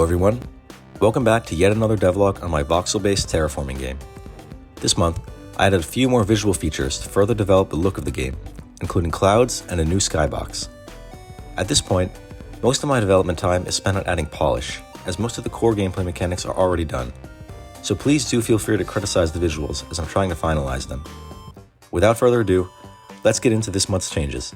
everyone, welcome back to yet another devlog on my voxel-based terraforming game. This month, I added a few more visual features to further develop the look of the game, including clouds and a new skybox. At this point, most of my development time is spent on adding polish, as most of the core gameplay mechanics are already done. So please do feel free to criticize the visuals as I'm trying to finalize them. Without further ado, let's get into this month's changes.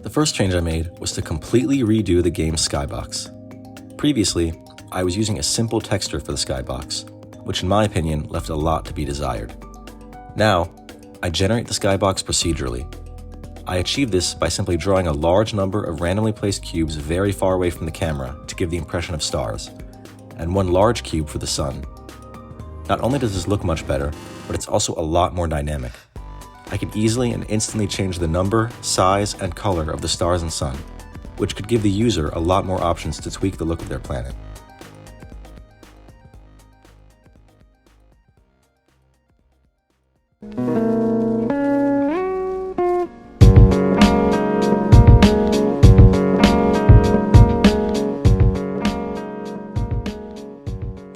The first change I made was to completely redo the game's skybox. Previously, I was using a simple texture for the skybox, which in my opinion left a lot to be desired. Now, I generate the skybox procedurally. I achieve this by simply drawing a large number of randomly placed cubes very far away from the camera to give the impression of stars, and one large cube for the sun. Not only does this look much better, but it's also a lot more dynamic. I can easily and instantly change the number, size, and color of the stars and sun, which could give the user a lot more options to tweak the look of their planet.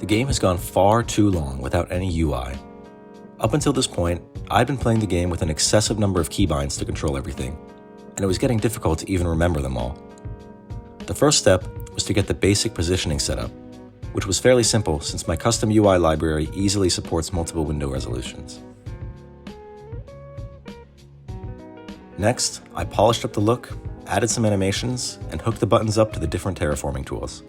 The game has gone far too long without any UI. Up until this point, I'd been playing the game with an excessive number of keybinds to control everything, and it was getting difficult to even remember them all. The first step was to get the basic positioning set up, which was fairly simple since my custom UI library easily supports multiple window resolutions. Next, I polished up the look, added some animations, and hooked the buttons up to the different terraforming tools.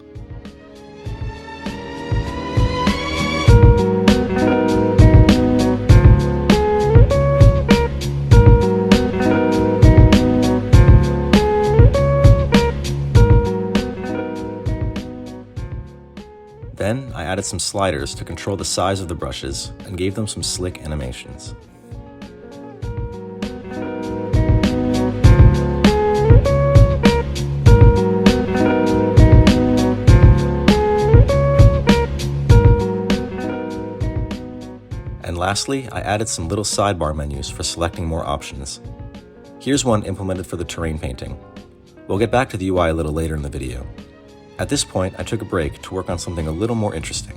Then, I added some sliders to control the size of the brushes and gave them some slick animations. And lastly, I added some little sidebar menus for selecting more options. Here's one implemented for the terrain painting. We'll get back to the UI a little later in the video. At this point, I took a break to work on something a little more interesting.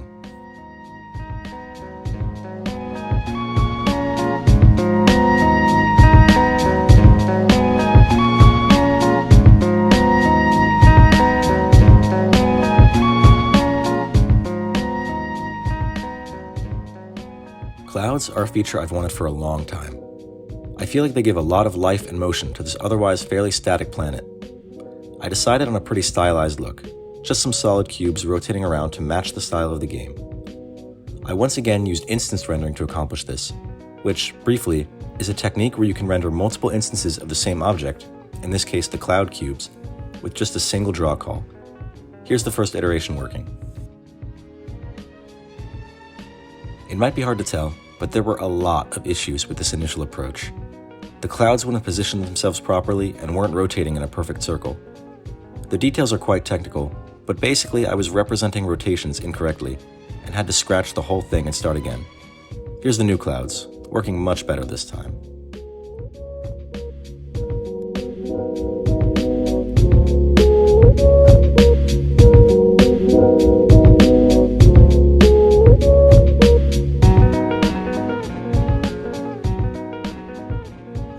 Clouds are a feature I've wanted for a long time. I feel like they give a lot of life and motion to this otherwise fairly static planet. I decided on a pretty stylized look. Just some solid cubes rotating around to match the style of the game. I once again used instance rendering to accomplish this, which, briefly, is a technique where you can render multiple instances of the same object, in this case the cloud cubes, with just a single draw call. Here's the first iteration working. It might be hard to tell, but there were a lot of issues with this initial approach. The clouds wouldn't position themselves properly and weren't rotating in a perfect circle. The details are quite technical, but basically I was representing rotations incorrectly and had to scratch the whole thing and start again. Here's the new clouds, working much better this time.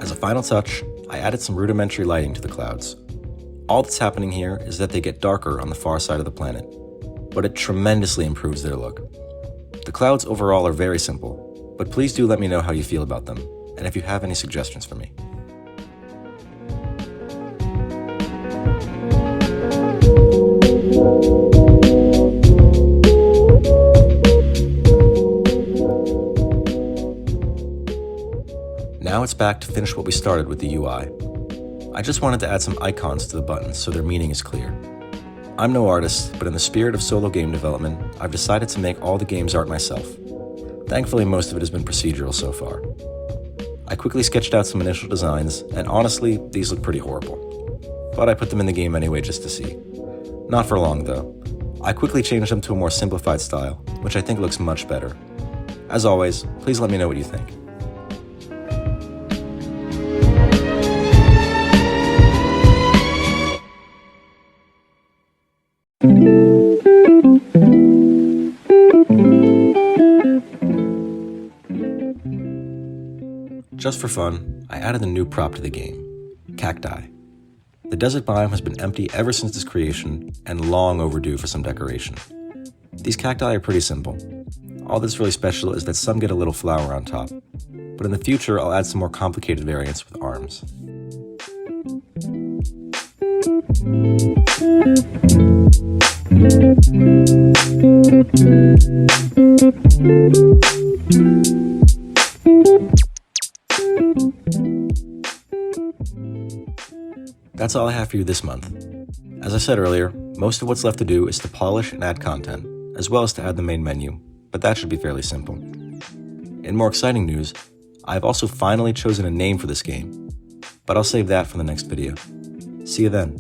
As a final touch, I added some rudimentary lighting to the clouds. All that's happening here is that they get darker on the far side of the planet, but it tremendously improves their look. The clouds overall are very simple, but please do let me know how you feel about them, and if you have any suggestions for me. Now it's back to finish what we started with the UI. I just wanted to add some icons to the buttons so their meaning is clear. I'm no artist, but in the spirit of solo game development, I've decided to make all the game's art myself. Thankfully, most of it has been procedural so far. I quickly sketched out some initial designs, and honestly, these look pretty horrible. But I put them in the game anyway just to see. Not for long though. I quickly changed them to a more simplified style, which I think looks much better. As always, please let me know what you think. Just for fun, I added a new prop to the game, Cacti. The desert biome has been empty ever since its creation and long overdue for some decoration. These cacti are pretty simple. All that's really special is that some get a little flower on top, but in the future I'll add some more complicated variants with arms. That's all I have for you this month. As I said earlier, most of what's left to do is to polish and add content, as well as to add the main menu, but that should be fairly simple. In more exciting news, I have also finally chosen a name for this game, but I'll save that for the next video. See you then.